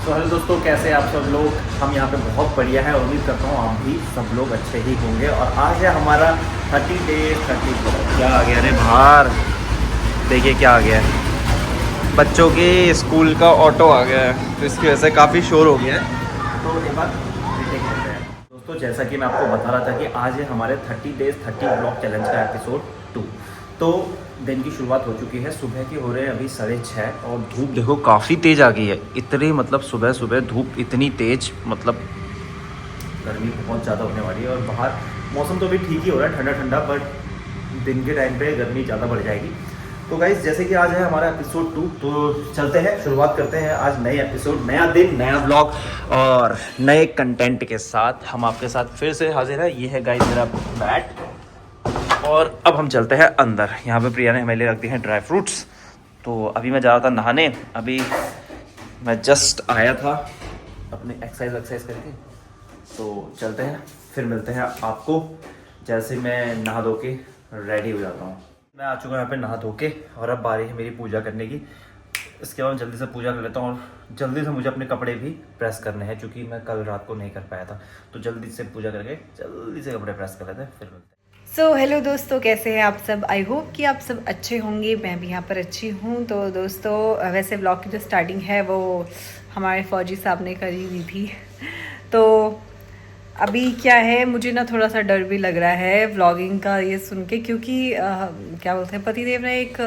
तो हेलो दोस्तों, कैसे आप सब लोग। हम यहाँ पे बहुत बढ़िया है। उम्मीद करता हूँ आप भी सब लोग अच्छे ही होंगे। और आज है हमारा 30 days 30 vlog। क्या आ गया रे बाहर, देखिए क्या आ गया है। बच्चों के स्कूल का ऑटो आ गया है, तो इसकी वजह से काफ़ी शोर हो गया है। तो एक बार मीटिंग करते हैं दोस्तों। जैसा कि मैं आपको बता रहा था कि आज है हमारे 30 days 30 vlog चैलेंज का एपिसोड 2। तो दिन की शुरुआत हो चुकी है, सुबह के हो रहे हैं अभी 6:30 और धूप देखो काफ़ी तेज़ आ गई है। इतने मतलब सुबह सुबह धूप इतनी तेज़, मतलब गर्मी बहुत ज़्यादा होने वाली है। और बाहर मौसम तो अभी ठीक ही हो रहा है, ठंडा ठंडा, बट दिन के टाइम पे गर्मी ज़्यादा बढ़ जाएगी। तो गाइज़, जैसे कि आज है हमारा एपिसोड 2, तो चलते हैं, शुरुआत करते हैं। आज नए एपिसोड, नया दिन, नया व्लॉग और नए कंटेंट के साथ हम आपके साथ फिर से हाजिर है। ये है गाइज़ मेरा बैट। और अब हम चलते हैं अंदर। यहाँ पे प्रिया ने हमारे लिए रख दिए हैं ड्राई फ्रूट्स। तो अभी मैं जा रहा था नहाने, अभी मैं जस्ट आया था अपने एक्सरसाइज करके। तो चलते हैं, फिर मिलते हैं आपको जैसे मैं नहा धो के रेडी हो जाता हूँ। मैं आ चुका हूँ यहाँ पे नहा धो के, और अब बारी है मेरी पूजा करने की। इसके बाद जल्दी से पूजा कर लेता हूँ और जल्दी से मुझे अपने कपड़े भी प्रेस करने हैं, क्योंकि मैं कल रात को नहीं कर पाया था। तो जल्दी से पूजा करके जल्दी से कपड़े प्रेस कर लेते हैं, फिर मिलते हैं। हेलो दोस्तों, कैसे हैं आप सब। आई होप कि आप सब अच्छे होंगे। मैं भी यहाँ पर अच्छी हूँ। तो दोस्तों, वैसे ब्लॉग की जो स्टार्टिंग है वो हमारे फौजी साहब ने करी हुई थी। तो अभी क्या है, मुझे ना थोड़ा सा डर भी लग रहा है व्लॉगिंग का ये सुन के, क्योंकि क्या बोलते हैं, पतिदेव ने एक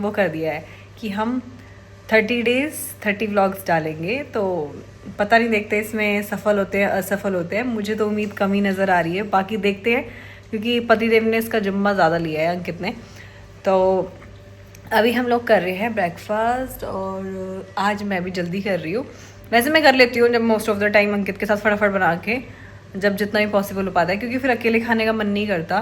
वो कर दिया है कि हम 30 days 30 व्लॉग्स डालेंगे। तो पता नहीं, देखते इसमें सफल होते हैं असफल होते हैं। मुझे तो उम्मीद कम ही नज़र आ रही है, बाकी देखते हैं, क्योंकि पतिदेव ने इसका जिम्मा ज़्यादा लिया है, अंकित ने। तो अभी हम लोग कर रहे हैं ब्रेकफास्ट, और आज मैं भी जल्दी कर रही हूँ। वैसे मैं कर लेती हूँ जब मोस्ट ऑफ द टाइम अंकित के साथ फटाफट बना के, जब जितना भी पॉसिबल हो पाता है, क्योंकि फिर अकेले खाने का मन नहीं करता,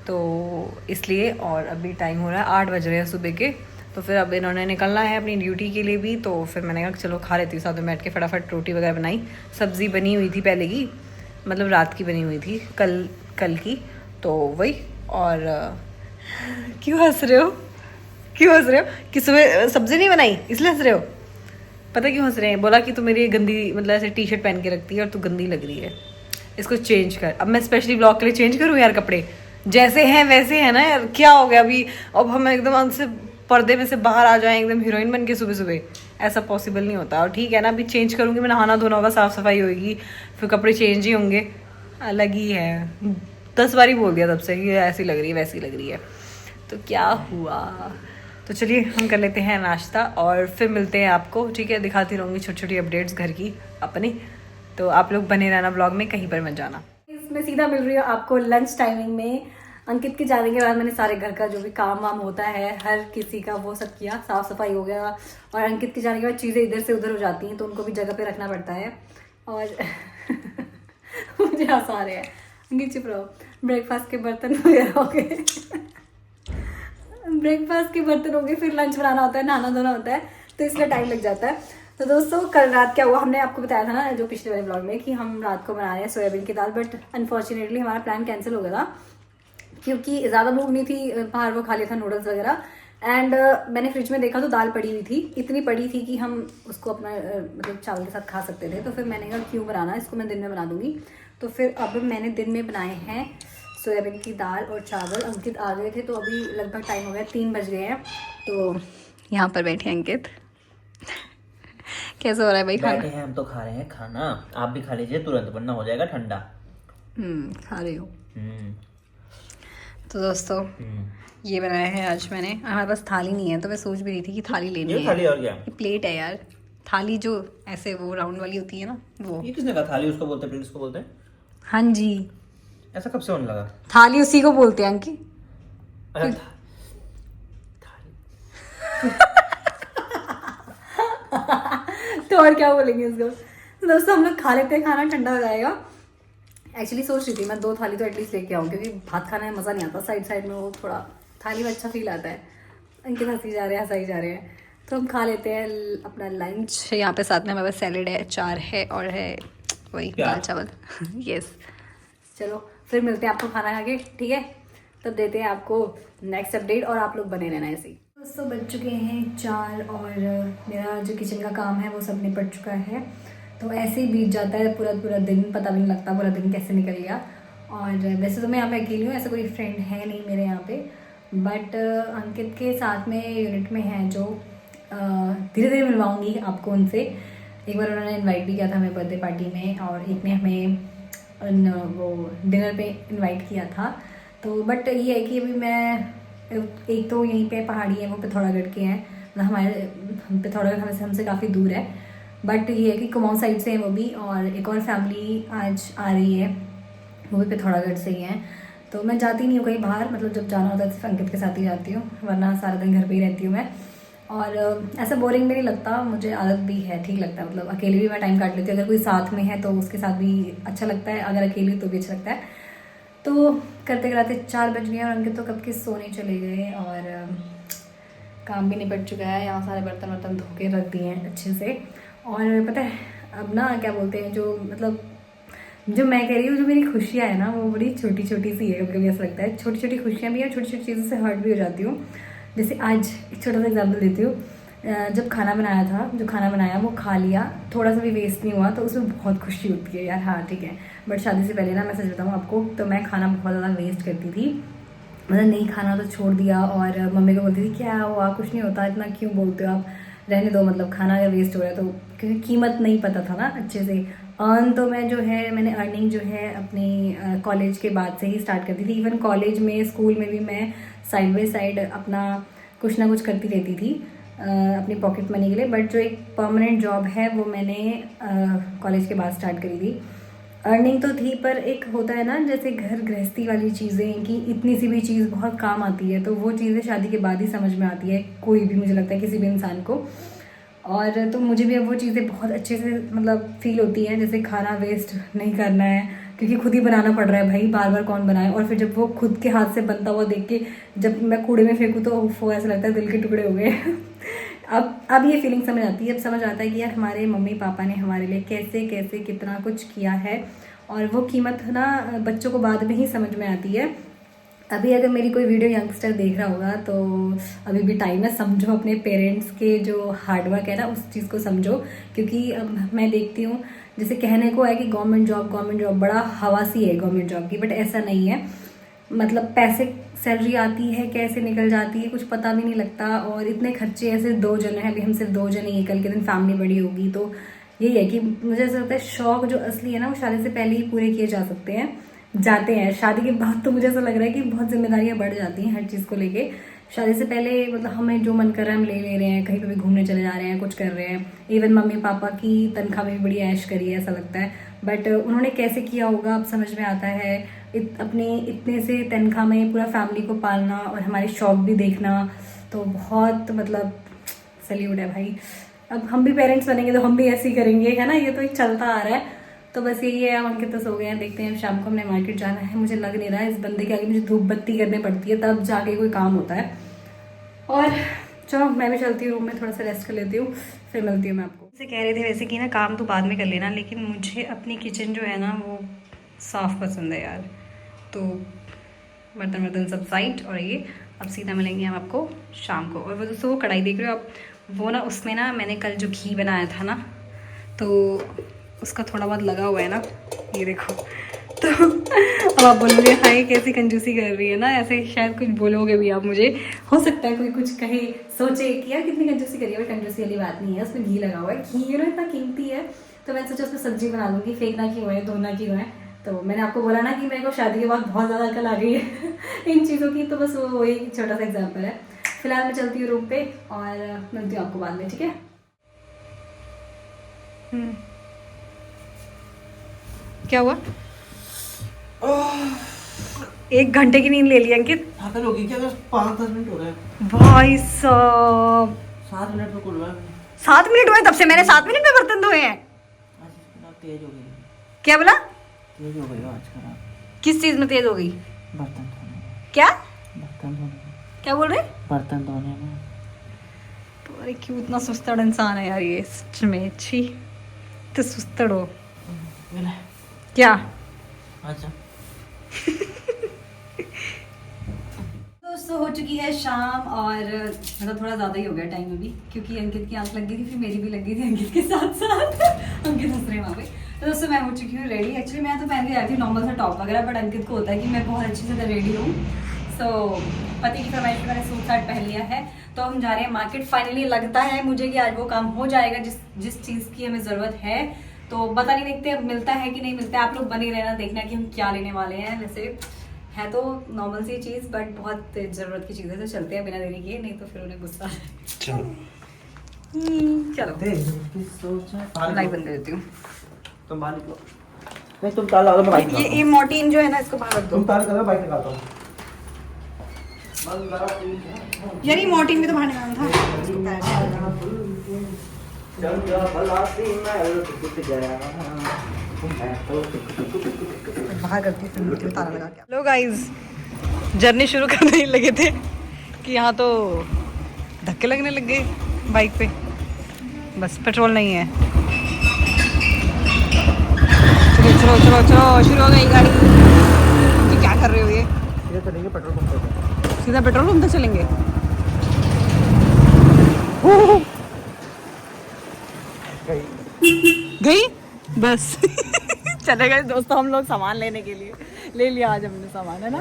तो इसलिए। और अभी टाइम हो रहा है 8 बज रहे हैं सुबह के। तो फिर अब इन्होंने निकलना है अपनी ड्यूटी के लिए भी, तो फिर मैंने कहा चलो खा लेती हूँ साथ में बैठ के। फटाफट रोटी वगैरह बनाई, सब्ज़ी बनी हुई थी पहले की, मतलब रात की बनी हुई थी, कल की, तो वही। और क्यों हंस रहे हो, क्यों हंस रहे हो कि सुबह सब्ज़ी नहीं बनाई इसलिए हंस रहे हो। पता क्यों हंस रहे हैं, बोला कि तू मेरी गंदी, मतलब ऐसे टी शर्ट पहन के रखती है और तू गंदी लग रही है, इसको चेंज कर। अब मैं स्पेशली ब्लॉग के लिए चेंज करूँ यार कपड़े, जैसे हैं वैसे है ना यार, क्या हो गया अभी। अब हम एकदम हमसे पर्दे में से बाहर आ जाएं एकदम हीरोइन बन के सुबह सुबह, ऐसा पॉसिबल नहीं होता। और ठीक है ना, अभी चेंज करूँगी मैं, नहाना धोना होगा, साफ़ सफाई होगी, फिर कपड़े चेंज ही होंगे। अलग ही है, 10 बार ही बोल दिया तब से कि ऐसी लग रही है वैसी लग रही है, तो क्या हुआ। तो चलिए हम कर लेते हैं नाश्ता और फिर मिलते हैं आपको, ठीक है। दिखाती रहूँगी छोटी छोटी अपडेट्स घर की अपनी, तो आप लोग बने रहना ब्लॉग में, कहीं पर मत जाना। इसमें सीधा मिल रही है आपको लंच टाइमिंग में। अंकित के जाने के बाद मैंने सारे घर का जो भी काम वाम होता है हर किसी का वो सब किया, साफ सफाई हो गया। और अंकित के जाने के बाद चीज़ें इधर से उधर हो जाती हैं, तो उनको भी जगह पे रखना पड़ता है। और मुझे हंसा रहे हैं, अंकित चुप रहो। ब्रेकफास्ट के बर्तन वगैरह हो गए ब्रेकफास्ट के बर्तन हो गए, फिर लंच बनाना होता है, नहाना धोना होता है, तो इसलिए टाइम लग जाता है। तो दोस्तों, कल रात क्या हुआ, हमने आपको बताया था ना जो पिछले वाले ब्लॉग में कि हम रात को बना रहे हैं सोयाबीन की दाल, बट अनफॉर्चुनेटली हमारा प्लान कैंसिल हो गया था, क्योंकि ज़्यादा भूख नहीं थी, बाहर वो खा लिया था नूडल्स वगैरह। एंड मैंने फ्रिज में देखा तो दाल पड़ी हुई थी, इतनी पड़ी थी कि हम उसको अपना मतलब चावल के साथ खा सकते थे। तो फिर मैंने कहा क्यों बनाना, इसको मैं दिन में बना दूँगी। तो फिर अब मैंने दिन में बनाए हैं सोयाबीन की दाल और चावल। अंकित आ गए थे, तो अभी लगभग टाइम हो गया 3 बज गए हैं। तो यहाँ पर बैठे अंकित, कैसा हो रहा है भाई खाना? बैठे हैं हम तो खा रहे हैं खाना, आप भी खा लीजिए तुरंत, वरना हो जाएगा ठंडा। खा रही हूँ। तो दोस्तों, ये बनाया है आज मैंने। हमारे पास थाली नहीं है, तो मैं सोच भी रही थी कि थाली लेनी है। थाली और क्या, ये प्लेट है यार, थाली जो ऐसे वो राउंड वाली होती है ना, वो। ये किसने कहा थाली उसको बोलते हैं, प्लेट उसको बोलते हैं? हाँ जी, ऐसा कब से होने लगा? थाली उसी को बोलते हैं अंकी। अरे तो और क्या बोलेंगे इसको। तो दोस्तों, हम लोग खा लेते हैं, खाना ठंडा हो जाएगा। एक्चुअली सोच रही थी मैं 2 थाली तो एटलीस्ट लेके आऊँ, क्योंकि भात खाने में मज़ा नहीं आता, साइड साइड में वो थोड़ा थाली में अच्छा फील आता है। इनके हंसी जा रहे हैं, हंसाई जा रहे हैं, तो हम खा लेते हैं अपना लंच। यहाँ पे साथ में हमारे पास सैलेड है, चार है, और है वही दाल चावल यस। चलो फिर मिलते हैं आपको खाना खा के, ठीक है। तब देते हैं आपको नेक्स्ट अपडेट, और आप लोग बने रहना ऐसे ही। तो बज चुके हैं 4 और मेरा जो किचन का काम है वो सब निपट चुका है। तो ऐसे ही बीत जाता है पूरा पूरा दिन, पता भी नहीं लगता पूरा दिन कैसे निकल गया। और वैसे तो मैं यहाँ पे अकेली हूँ, ऐसा कोई फ्रेंड है नहीं मेरे यहाँ पे, बट अंकित के साथ में यूनिट में हैं जो धीरे धीरे मिलवाऊँगी आपको उनसे। एक बार उन्होंने इनवाइट भी किया था हमें बर्थडे पार्टी में, और एक ने हमें वो डिनर पे इनवाइट किया था। तो बट ये है कि अभी मैं, एक तो यहीं पे पहाड़ी है, वो पिथौरागढ़ के हैं, मतलब पिथौरागढ़ हमसे काफ़ी दूर है, बट ये है कि कुमाऊं साइड से है वो भी। और एक और फैमिली आज आ रही है, वो भी पिथौरागढ़ से ही हैं। तो मैं जाती नहीं हूँ कहीं बाहर, मतलब जब जाना होता है सिर्फ अंकित के साथ ही जाती हूँ, वरना सारा दिन घर पे ही रहती हूँ मैं। और ऐसा बोरिंग भी नहीं लगता, मुझे आदत भी है, ठीक लगता है, मतलब अकेले भी मैं टाइम काट लेती हूँ। अगर कोई साथ में है तो उसके साथ भी अच्छा लगता है, अगर अकेली तो भी अच्छा लगता है। तो करते कराते 4 बज गए और अंकित तो कब के सोने चले गए, और काम भी निपट चुका है। यहाँ सारे बर्तन वर्तन धो के रख दिए हैं अच्छे से। और पता है अब ना क्या बोलते हैं, जो मतलब जो मैं कह रही हूँ, जो मेरी खुशियाँ है ना वो बड़ी छोटी छोटी सी है। कभी कभी ऐसा लगता है छोटी छोटी खुशियाँ भी हैं, छोटी छोटी चीज़ों से हर्ट भी हो जाती हूँ। जैसे आज एक छोटा सा एग्जाम्पल देती हूँ, जब खाना बनाया था, जो खाना बनाया वो खा लिया, थोड़ा सा भी वेस्ट नहीं हुआ, तो उसमें बहुत खुशी होती है यार। हाँ ठीक है, बट शादी से पहले ना मैं सच बताऊँ आपको, तो मैं खाना बहुत ज़्यादा वेस्ट करती थी, मतलब नहीं खाना तो छोड़ दिया। और मम्मी को बोलती थी क्या हुआ, कुछ नहीं होता, इतना क्यों बोलते हो आप, रहने दो, मतलब खाना अगर वेस्ट हो रहा है तो, क्योंकि कीमत नहीं पता था ना अच्छे से। अर्न तो मैं जो है, मैंने अर्निंग जो है अपनी कॉलेज के बाद से ही स्टार्ट करती थी। इवन कॉलेज में, स्कूल में भी मैं साइड बाई साइड अपना कुछ ना कुछ करती रहती थी अपनी पॉकेट मनी के लिए। बट जो एक परमानेंट जॉब है वो मैंने कॉलेज के बाद स्टार्ट करी थी। अर्निंग तो थी, पर एक होता है ना जैसे घर गृहस्थी वाली चीज़ें, कि इतनी सी भी चीज़ बहुत काम आती है, तो वो चीज़ें शादी के बाद ही समझ में आती है कोई भी, मुझे लगता है किसी भी इंसान को। और तो मुझे भी अब वो चीज़ें बहुत अच्छे से मतलब फील होती हैं, जैसे खाना वेस्ट नहीं करना है, क्योंकि खुद ही बनाना पड़ रहा है भाई, बार बार कौन बनाए। और फिर जब वो खुद के हाथ से बनता हुआ देख के जब मैं कूड़े में फेंकूँ तो वो ऐसा लगता है दिल के टुकड़े हो गए। अब ये फीलिंग समझ आती है, अब समझ आता है कि यार हमारे मम्मी पापा ने हमारे लिए कैसे कैसे कितना कुछ किया है, और वो कीमत ना बच्चों को बाद में ही समझ में आती है। अभी अगर मेरी कोई वीडियो यंगस्टर देख रहा होगा तो अभी भी टाइम है, समझो अपने पेरेंट्स के जो हार्डवर्क है ना उस चीज़ को समझो। क्योंकि अब मैं देखती हूँ, जैसे कहने को है कि गवर्नमेंट जॉब बड़ा हवासी है गवर्नमेंट जॉब की, बट ऐसा नहीं है। मतलब पैसे, सैलरी आती है कैसे निकल जाती है कुछ पता भी नहीं लगता, और इतने खर्चे ऐसे 2 जने हैं, अभी हम सिर्फ 2 जने हैं, कल के दिन फैमिली बड़ी होगी। तो यही है कि मुझे ऐसा लगता है शौक जो असली है ना वो शादी से पहले ही पूरे किए जा सकते हैं, जाते हैं। शादी के बाद तो मुझे ऐसा लग रहा है कि बहुत जिम्मेदारियां बढ़ जाती हैं हर चीज़ को लेके। शादी से पहले मतलब हमें जो मन कर रहा है हम ले रहे हैं, कहीं पे भी घूमने चले जा रहे हैं, कुछ कर रहे हैं। इवन मम्मी पापा की तनख्वाह में भी बड़ी ऐश करी है ऐसा लगता है, बट उन्होंने कैसे किया होगा अब समझ में आता है। अपने इतने से तनख्वाह में पूरा फैमिली को पालना और हमारे शौक भी देखना, तो बहुत मतलब सैल्यूट है भाई। अब हम भी पेरेंट्स बनेंगे तो हम भी ऐसे ही करेंगे, है ना, ये तो एक चलता आ रहा है। तो बस यही है, अब अंकित तो सो गए हैं, देखते हैं शाम को हमने मार्केट जाना है। मुझे लग नहीं रहा है इस बंदे के आगे मुझे धूप बत्ती करनी पड़ती है तब जाके कोई काम होता है। और चलो मैं भी चलती हूँ रूम में, थोड़ा सा रेस्ट कर लेती हूँ, फिर मिलती हूँ मैं आपको। जैसे कह रहे थे वैसे कि ना काम तो बाद में कर लेना, लेकिन मुझे अपनी किचन जो है ना वो साफ़ पसंद है यार। तो बर्तन वर्तन सब साइड, और ये अब सीधा मिलेंगे हम आपको शाम को। और वो दोस्तों वो कढ़ाई देख रहे हो आप, वो ना उसमें ना मैंने कल जो घी बनाया था ना, तो उसका थोड़ा बहुत लगा हुआ है ना, ये देखो। तो अब आप बोलोगे हाय कैसी कंजूसी कर रही है ना, ऐसे शायद कुछ बोलोगे भी आप मुझे, हो सकता है कोई कुछ कहे, सोचे कि यार कितनी कंजूसी करी है। बट कंजूसी वाली बात नहीं है, उसमें घी लगा हुआ है। घी ना इतना कीमती है, तो मैंने सोचा उसमें सब्जी बना लूँगी, फेंकना क्यों है, धोना क्यों है। तो मैंने आपको बोला ना कि मेरे को शादी के बाद बहुत ज़्यादा अकल आ गई है इन चीज़ों की, तो बस वो एक छोटा सा एग्जाम्पल है। फिलहाल मैं चलती हूँ रूम पे और मिलती हूँ आपको बाद में, ठीक है। क्या हुआ? 1 घंटे की नींद ले ली अंकित? थकन होगी क्या? 5-10 मिनट हो गए भाई साहब, 7 मिनट में खुल रहा है। 7 मिनट हुए तब से मैंने 7 मिनट में बर्तन धोए हैं। आज तेज हो गई। क्या बोला? तेज हो गई आज खराब। किस चीज में तेज हो गई? बर्तन धोने। क्या बर्तन धोने। क्या बोल रहे? बर्तन धोने में। तो अरे क्यों इतना सुस्तड़ इंसान है यार ये, सच में छी, तो सुस्तड़ हो क्या? अच्छा दोस्तों हो चुकी है शाम और मतलब थोड़ा ज़्यादा ही हो गया टाइम अभी, क्योंकि अंकित की आंख लग गई थी, फिर मेरी भी लग गई थी अंकित के साथ साथ। अंकित हंस रहे वहाँ पे। तो दोस्तों मैं हो चुकी हूँ रेडी। एक्चुअली मैं तो पहन के जाती हूँ नॉर्मल सा टॉप वगैरह, बट अंकित को होता है कि मैं बहुत अच्छी से रेडी हूँ। सो पति की फरमाइश पे मैंने सूट साट पहन लिया है, तो हम जा रहे हैं मार्केट। फाइनली लगता है मुझे कि आज वो काम हो जाएगा जिस चीज़ की हमें ज़रूरत है। तो पता नहीं, देखते हैं मिलता है कि नहीं मिलता है। आप लोग बने रहना, देखना कि हम क्या लेने वाले हैं। वैसे है तो नॉर्मल सी चीज़, बट बहुत ज़रूरत की चीज़ है, तो चलते हैं बिना देरी किए, नहीं तो फिर उन्हें गुस्सा। चलो चलो लाइट बंद कर देती हूँ। तुम बाहर निकलो। नहीं तुम ताला लगा, मैं बाइक निकालता ये मोटीन जो है ना, इसको बाहर रख हूं। दो। तुम ताला लगा, बाइक निकालता हूं। यार ये मोटीन में तो बाहर निकालना था। चल जा भलासी मैं टूट गया। बाहर करती फिर ताला लगा के। लो गाइस, जर्नी शुरू करने ही लगे थे कि यहाँ तो धक्के लगने लग गए बाइक पे। बस पेट्रोल नहीं है। चलो चलो चलो चलो, शुरू हो गई गाड़ी। ये क्या कर रहे हो? ये चलेंगे पेट्रोल पंप पे, सीधा पेट्रोल पंप तक चलेंगे। गई बस। चले गए दोस्तों हम लोग सामान लेने के लिए। ले लिया आज हमने सामान, है ना।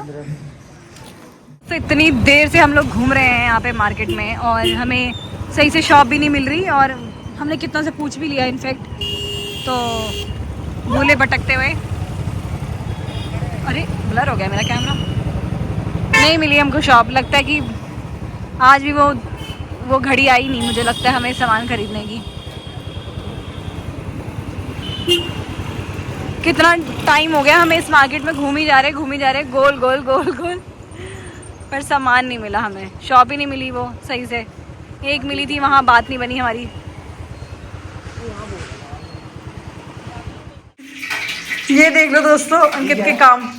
तो इतनी देर से हम लोग घूम रहे हैं यहाँ पे मार्केट में, और हमें सही से शॉप भी नहीं मिल रही, और हमने कितना से पूछ भी लिया इनफैक्ट, तो भूले भटकते हुए। अरे ब्लर हो गया मेरा कैमरा। नहीं मिली हमको शॉप। लगता है कि आज भी वो घड़ी आई नहीं, मुझे लगता है हमें सामान खरीदने की। कितना टाइम हो गया हमें इस मार्केट में घूम ही जा रहे गोल गोल गोल गोल, पर सामान नहीं मिला हमें। शॉप ही नहीं मिली वो सही से। एक मिली थी, वहाँ बात नहीं बनी हमारी। ये देख लो दोस्तों अंकित के काम।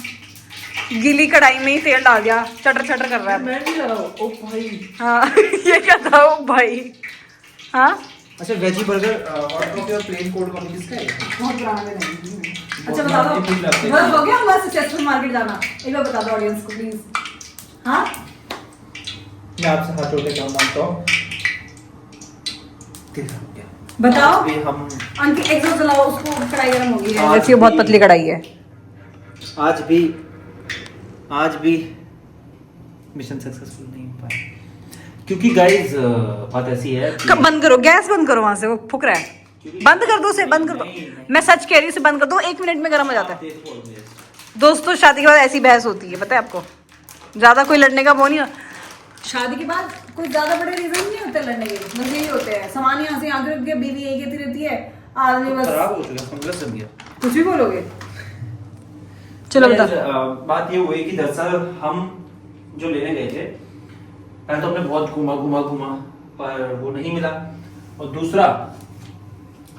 गीली कढ़ाई में ही तेल डाल दिया, चटर चटर कर रहा है। मैं भी लगा ओ भाई। हाँ ये क्या था ओ भाई। हाँ अच्छा वेजी बर्गर हॉट कॉफी और प्लेन कोल्ड कॉफी किसका है? बहुत पुराना में नहीं। अच्छा बता दो, बस हो गया हमारा सक्सेसफुल मार्केट जाना। एक बार बता दो ऑडियंस को प्लीज। हाँ मैं आपसे हाथ जोड़ के क्या मांगता हूँ, बताओ। भी हम अंकित एग्जॉस्ट जलाओ, उसको कढ़ाई गर्म हो गई है। वैसे बहुत पतली कढ़ाई है। आज भी मिशन सक्सेसफुल नहीं हो पाया, क्योंकि गाइस बात ऐसी है कि कब बंद करो, गैस बंद करो, वहां से वो फुक रहा है। बंद कर दो उसे, बंद कर दो। मैं सच कह रही हूँ, उसे बंद कर दो, 1 मिनट में गर्म हो जाता है। दोस्तों शादी के बाद ऐसी बहस होती है, पता है आपको। ज्यादा कोई लड़ने का वो नहीं। शादी के बाद कोई ज्यादा बड़े रीजन नहीं होते लड़ने के, बस यही होते हैं। सामान यहाँ से यहाँ रख दिया, बीवी यही कहती रहती है, आदमी बस खराब हो चुका, फंगस जम गया। कुछ भी बोलोगे। चलो बता। बात ये हुई कि दरअसल हम जो लेने गए थे, पहले तो हमने बहुत घूमा पर वो नहीं मिला, और दूसरा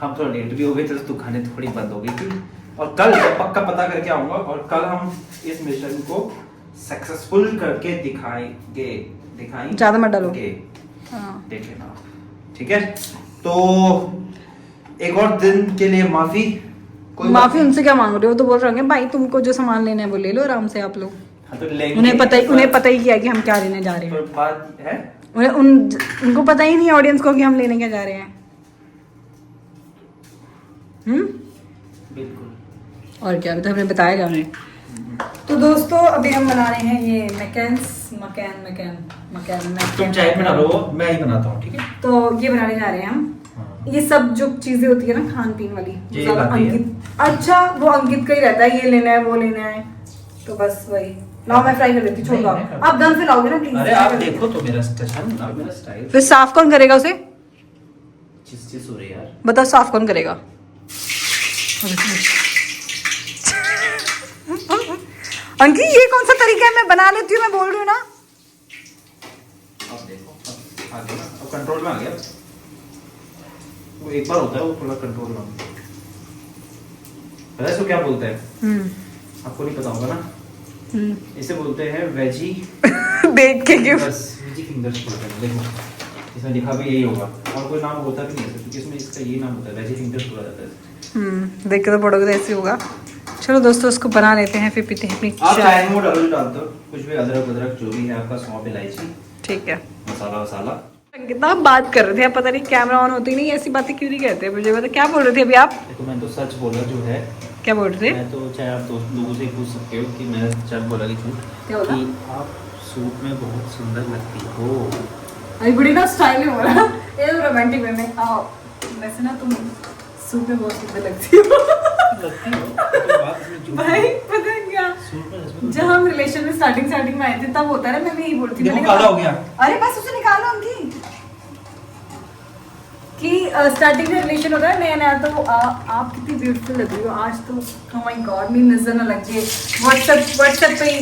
हम थोड़ा लेट भी हो गए थे, तो दुकानें थोड़ी बंद हो गई थी। और कल पक्का पता करके आऊंगा, और कल हम इस मिशन को सक्सेसफुल करके दिखाएंगे। ज्यादा मत डालो। हाँ। देख लेना, ठीक है। तो एक और दिन के लिए माफी उनसे क्या मांग रहे हो? तो बोल रहे होंगे भाई तुमको जो सामान लेना है वो ले लो आराम से आप लोग। हाँ, तो उन्हें पता ही किया कि हम क्या लेने जा रहे हैं। तो बात है उनको पता ही नहीं है ऑडियंस को कि हम लेने क्या जा रहे हैं। बिल्कुल। और क्या तो हमने बताया उन्हें। तो दोस्तों अभी हम बना रहे हैं ये मकैन। तुम चाय बना लो, मैं ही बनाता हूँ, ठीक है। तो ये बनाने जा रहे हैं हम। ये सब जो चीजें होती है ना खान पीन वाली, अच्छा वो अंकित का ही रहता है, ये लेना है वो लेना है, तो बस वही। लाओ मैं फ्राई कर देती हूँ, छोड़ दो आप गन से लाओगे ना प्लीज। अरे आप देखो तो मेरा स्टाइल। फिर साफ कौन करेगा उसे? चीज हो रही यार, बताओ साफ कौन करेगा? अंकित ये कौन सा तरीका है? मैं बना लेती हूँ, मैं बोल रही हूँ ना। अब देखो आ गया, अब कंट्रोल में आ गया। वो एक बार होता है, वो थोड़ा कंट्रोल में। पता है इसको क्या बोलते हैं? आपको नहीं पता होगा ना। इसे बोलते हैं वेजी। देख के क्यों? बस वेजी फिंगर्स बोलते हैं। देखो इसमें लिखा भी यही होगा, और कोई नाम होता भी नहीं है, क्योंकि इसमें इसका ये नाम होता है, वेजी फिंगर्स बोला जाता है। देख के तो पड़ोगे तो ऐसे होगा। चलो दोस्तों उसको बना लेते हैं, फिर पीते हैं अपनी आप चाय। चाय में डबल डाल दो, कुछ भी अदरक जो भी है आपका, सौंफ इलायची, ठीक है। मसाला वसाला। कितना बात कर रहे थे आप, पता नहीं कैमरा ऑन होती नहीं, ऐसी बातें क्यों नहीं करते मुझे बता। क्या बोल रहे थे अभी आप? देखो मैं तो सच बोला जो है। क्या बोल रहे थे? मैं तो चाहे आप दोस्त लोगों से पूछ सकते हो कि मैं सच बोला कि झूठ, क्या बोला? कि आप सूट में बहुत सुंदर लगती हो। अभी बड़ी ना स्टाइल में हो रहा है, ये रोमांटिक वे में। आओ वैसे ना तुम सूट में बहुत सुंदर लगती हो। लगती हो तो बात इसमें झूठ भाई नहीं। पता है क्या, सूट में इसमें जब हम रिलेशन में स्टार्टिंग में आए थे तब होता है ना, मैं यही बोलती देखो मैंने काला कहा- हो गया। अरे बस उसे निकालो उनकी कि स्टार्टिंग में रिलेशन होता है नया तो आप कितनी ब्यूटीफुल लग रही हो आज तो, ओह माय गॉड मेरी नजर ना लग जाए, व्हाट्सएप पे ही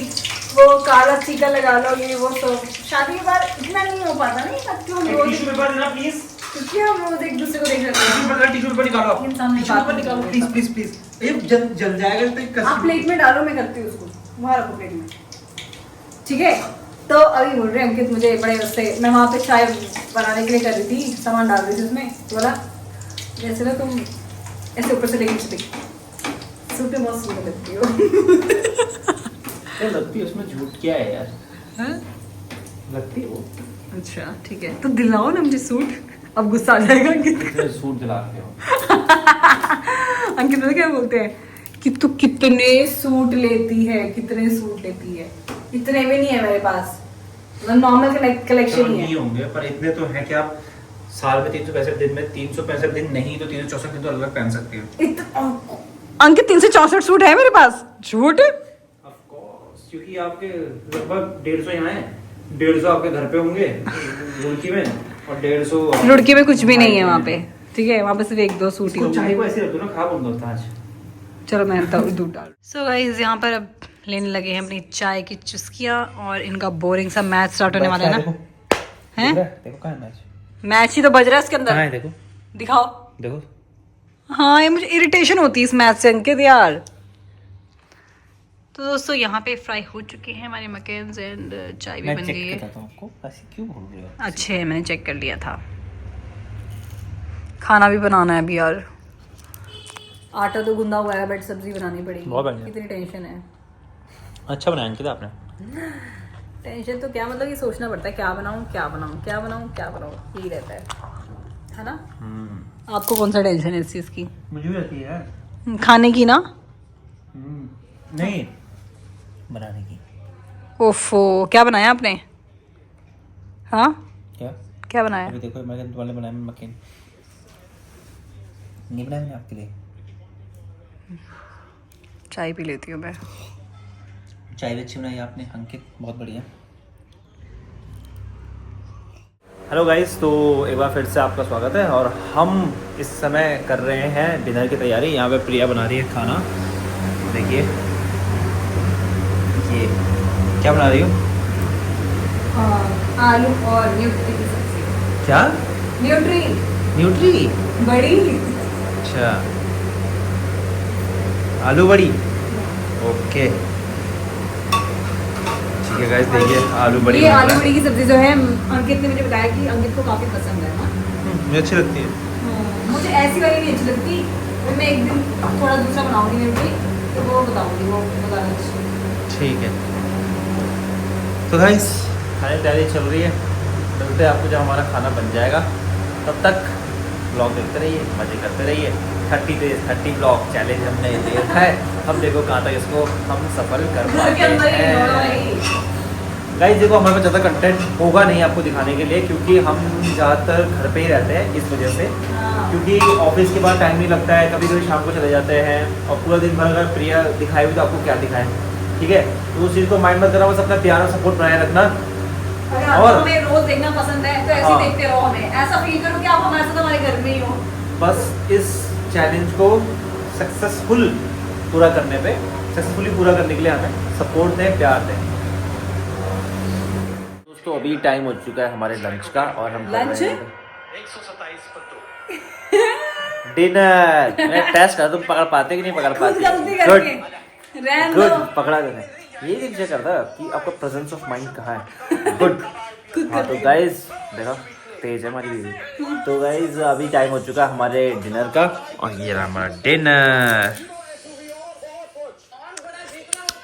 वो काला टीका लगा लो, ये वो सब। शादी के बाद इतना नहीं हो पाता नहीं, क्योंकि हम रोज टिश्यू पेपर देना प्लीज। क्योंकि हम रोज एक दूसरे को देख रहे टिश्यू पेपर निकालो आप। इंसान नहीं टिश्यू पेपर बात निकालो करता। Please please please. ये जल जाएगा तो एक आप प्लेट में डालो, मैं करती हूँ उसको, वहाँ रखो प्लेट में, ठीक है। तो अभी बोल रहे हैं अंकित मुझे बड़े उससे, मैं वहाँ पे चाय बनाने के लिए कर रही थी, सामान डाल रही थी उसमें, बोला जैसे ना तुम ऐसे ऊपर से लेके चली सूट में बहुत सुंदर लगती हो। ये लगती है, उसमें झूठ क्या है यार। हाँ? लगती है वो। अच्छा ठीक है, तो दिलाओ ना मुझे सूट। अब गुस्सा आ जाएगा अंकित। इतने सूट दिलाते हो। अंकित पता क्या बोलते हैं कि तू कितने सूट लेती है, कितने सूट लेती है। इतने भी नहीं है मेरे पास, मतलब नॉर्मल कलेक्शन ही नहीं है। होंगे पर इतने तो हैं कि आप साल में 365 दिन में 365 दिन नहीं तो 364 दिन तो अलग पहन सकते हो। अंकित 364 सूट है मेरे पास, झूठ। ऑफ कोर्स, क्योंकि आपके लगभग 150 यहाँ है, 150 आपके घर पे होंगे रुड़की में, और 150 रुड़की में कुछ भी नहीं है वहाँ पे, ठीक है। वहाँ पे सिर्फ 1-2 सूट ही इसको चाय होंगे। को ऐसे रख दो ना, खराब होगा दोस्त आज। चलो मैं दूध डाल। सो गाइस यहाँ पर अब लेने लगे हैं अपनी चाय की चुस्कियाँ, और इनका बोरिंग सा मैच स्टार्ट होने वाला है ना। हैं? देखो कहाँ है मैच? मैच ही तो बज रहा है इसके कहाँ है? अंदर, देखो दिखाओ। देखो। हाँ ये मुझे इरिटेशन होती है इस मैच से अंकित यार। तो दोस्तों यहाँ पे फ्राई हो चुके हैं हमारे मकेन्स, एंड चाय भी मैं बन चेक गई है। करता हूँ आपको, ऐसे क्यों बोल रहे हो? अच्छे, मैंने चेक कर लिया था। खाना भी बनाना है अभी यार। आटा तो गूंदा हुआ है बट सब्जी बनानी पड़ेगी। बहुत बढ़िया। कितनी टेंशन है। अच्छा बनाया अंकित आपने। टेंशन तो क्या, मतलब ये सोचना पड़ता है क्या बनाऊं क्या बनाऊं क्या बनाऊं क्या बनाऊं, यही रहता है ना। आपको कौन सा टेंशन है इस चीज़ की? मुझे भी रहती है खाने की ना। नहीं, बनाने की। ओफो, क्या बनाया आपने? हाँ क्या? क्या बनाया? अभी देखो मैं वाले बनाया, मैं मकेन नहीं बनाया मैंने आपके लिए। चाय पी लेती हूँ मैं। चाय भी अच्छी बनाई आपने अंकित, बहुत बढ़िया। हेलो गाइस, तो एक बार फिर से आपका स्वागत है, और हम इस समय कर रहे हैं डिनर की तैयारी। यहाँ पे प्रिया बना रही है खाना, देखिए ये क्या बना रही हो? आलू और न्यूट्री की सब्जी। क्या? Nutri nutri? बड़ी। अच्छा, आलू बड़ी, ओके ठीक है गाइस, देखिए आलू बड़ी ये बन आलू रहा है। बड़ी की सब्जी जो है अंकित ने मुझे बताया कि अंकित को काफी पसंद है ना। मुझे अच्छी लगती है। मुझे ऐसी वाली नहीं अच्छी लगती, फिर मैं एक दिन थोड़ा दूसरा बनाऊंगी न्यूट्री, तो वो बताऊंगी, वो बताना अच्छी। ठीक है, तो गाइस खाने की तैयारी चल रही है, मिलते हैं आपको जब हमारा खाना बन जाएगा। तब तक ब्लॉग देखते रहिए, मजे करते रहिए। 30 days 30 ब्लॉग चैलेंज हमने ले रखा है, हम देखो कहाँ तक इसको हम सफल कर घर के अंदर ही होना पाते भाई। हैं। गाइस देखो हमारे पास ज़्यादा कंटेंट होगा नहीं आपको दिखाने के लिए, क्योंकि हम ज़्यादातर घर पे ही रहते हैं इस वजह से, हाँ। क्योंकि ऑफिस के बाद टाइम नहीं लगता है, कभी कभी शाम को चले जाते हैं, और पूरा दिन भर अगर प्रिया दिखाई हुई तो आपको क्या दिखाएं, ठीक है। तो उस चीज़ को माइंड मत करना, बस अपना प्यार और सपोर्ट बनाए रखना। अगर आपको और- हमें रोज देखना पसंद है तो ऐसे हाँ। ही देखते रहो हमें, ऐसा फील करो कि आप हमारे साथ हमारे घर में ही हो। बस इस चैलेंज को सक्सेसफुल पूरा करने पे, सक्सेसफुली पूरा करने के लिए हमें सपोर्ट दें, प्यार दें। दोस्तों अभी टाइम हो चुका है हमारे लंच का, और हम कर लंच? रहे हैं डिनर। मैं टेस्ट कर, तुम पकड़ पाते कि नहीं पकड़ खुद पाते? गलती करके रहन गुड, दो। पकड़ा गया। ये चेक करता कि आपका प्रेजेंस ऑफ माइंड कहाँ है। गुड। हाँ तो गाइज देखो तेज है हमारी बीवी। तो गाइज अभी टाइम हो चुका है हमारे डिनर का, और ये रहा हमारा डिनर।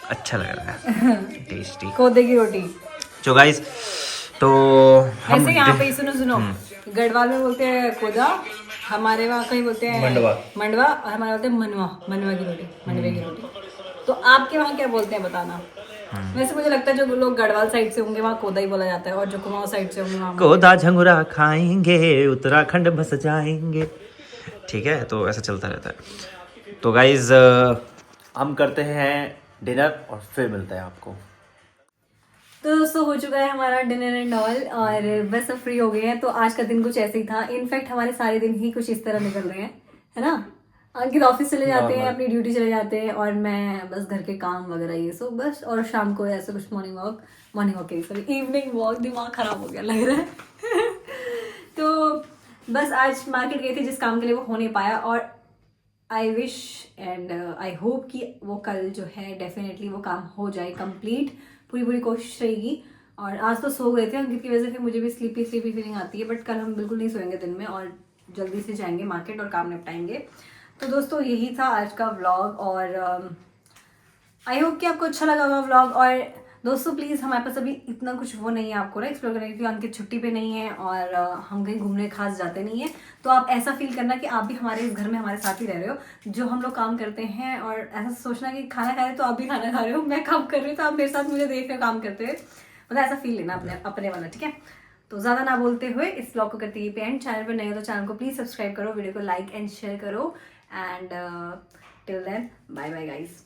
अच्छा लग रहा है, टेस्टी। कोदे की रोटी। तो गाइस तो हम ऐसे यहाँ पे सुनो गढ़वाल में बोलते हैं कोदा, हमारे वहाँ कहीं बोलते हैं मंडवा और हमारे बोलते हैं मनवा की रोटी, मंडवे की रोटी। तो आपके वहाँ क्या बोलते हैं बताना। वैसे मुझे लगता है जो लोग गढ़वाल साइड से होंगे वहाँ कोदा ही बोला जाता है, और जो कुमाऊं साइड से होंगे वहाँ कोदा झंगुरा खाएंगे उत्तराखंड बस जाएंगे। ठीक है, तो ऐसा चलता रहता है। तो गाइज हम करते हैं डिनर और फिर मिलते हैं आपको। तो दोस्तों हो चुका है हमारा डिनर एंड ऑल, और बस अब फ्री हो गए हैं। तो आज का दिन कुछ ऐसे ही था, इनफैक्ट हमारे सारे दिन ही कुछ इस तरह निकल रहे हैं, है ना। अंकित ऑफिस चले जाते हैं, अपनी ड्यूटी चले जाते हैं, और मैं बस घर के काम वगैरह ये सब बस, और शाम को ऐसे कुछ मॉर्निंग वॉक के सॉरी इवनिंग वॉक। दिमाग खराब हो गया लग रहा है। तो बस आज मार्केट गए थे जिस काम के लिए वो हो नहीं पाया, और I wish and I hope कि वो कल जो है डेफिनेटली वो काम हो जाए कंप्लीट। पूरी कोशिश रहेगी। और आज तो सो गए थे अंकित की वजह से, फिर मुझे भी स्लीपी फीलिंग आती है, बट कल हम बिल्कुल नहीं सोएंगे दिन में, और जल्दी से जाएंगे मार्केट और काम निपटाएंगे। तो दोस्तों यही था आज का व्लॉग, और आई होप कि आपको अच्छा लगा होगा व्लॉग। और दोस्तों प्लीज़, हमारे पास अभी इतना कुछ वो नहीं है आपको ना एक्सप्लोर करने की, अंकित छुट्टी पे नहीं है और हम कहीं घूमने खास जाते नहीं है। तो आप ऐसा फील करना कि आप भी हमारे इस घर में हमारे साथ ही रह रहे हो, जो हम लोग काम करते हैं, और ऐसा सोचना कि खाना खा रहे हो तो आप भी खाना खा रहे हो, मैं काम कर रही हूँ तो आप मेरे साथ मुझे देख रहे हो काम करते हुए, मतलब ऐसा फील लेना अपने वाला, ठीक है। तो ज़्यादा ना बोलते हुए इस ब्लॉग को करते ही एंड। चैनल पर नए हो तो चैनल को प्लीज़ सब्सक्राइब करो, वीडियो को लाइक एंड शेयर करो, and till then bye bye guys.